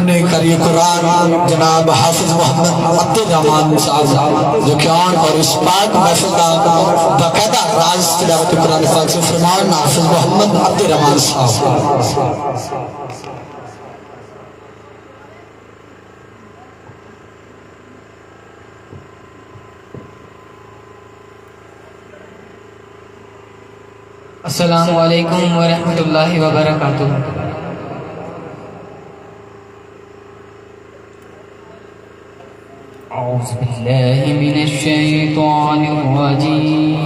मुन्ने करिए कुरान जनाब हाफिज मोहम्मद अब्दुर्रहमान साहब जो क्यान और इस पाक महफिल का बाकायदा राज तिलावत कुरान पाक से फरमान हाफिज मोहम्मद अब्दुर्रहमान साहब। अस्सलामु अलैकुम व रहमतुल्लाहि व बरकातुहू। औज़ु बिल्लाहि मिनश शैतानिर रजीम।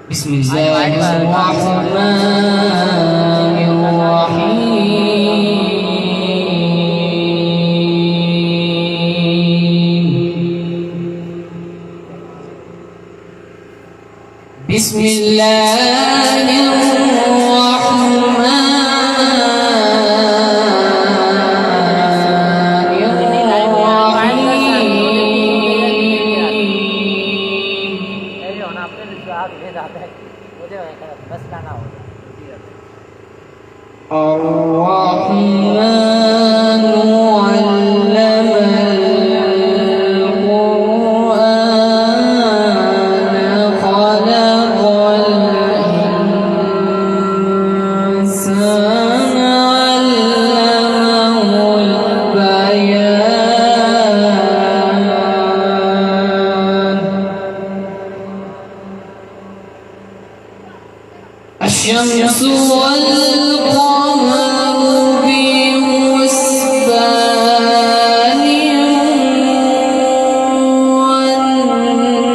बिस्मिल्लाहिर रहमानिर रहीम। الشمس والقمر بحسبان والنجم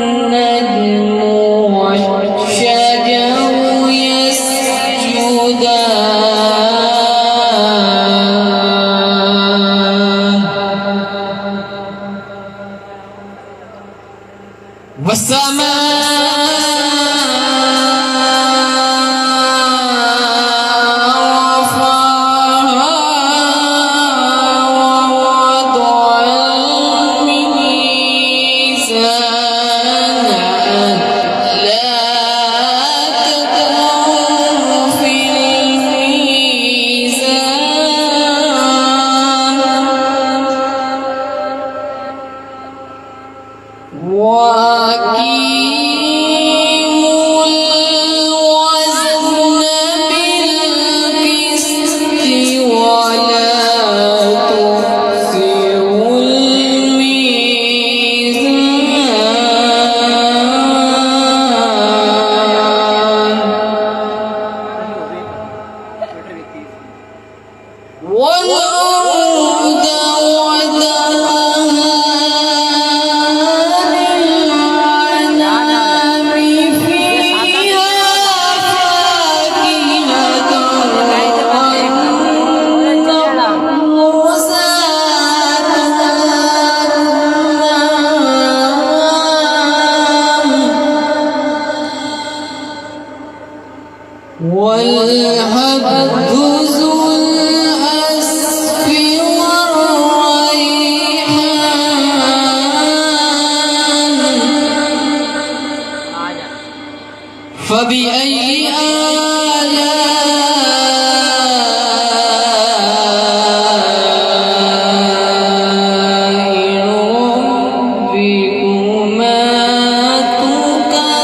والشجر يسجدان والسماء فبأي آلاء ربكما تكذبان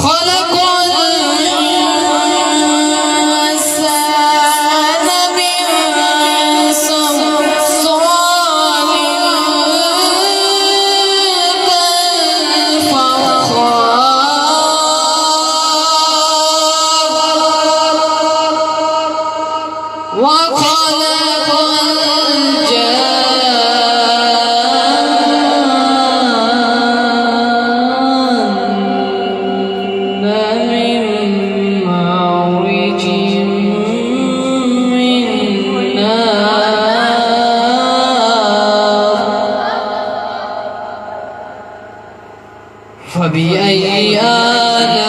خلق فبأي آلاء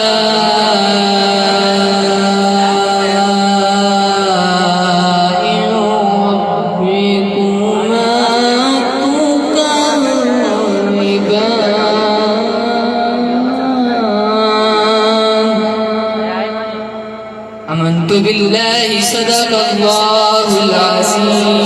آمنت بالله صدق الله العظيم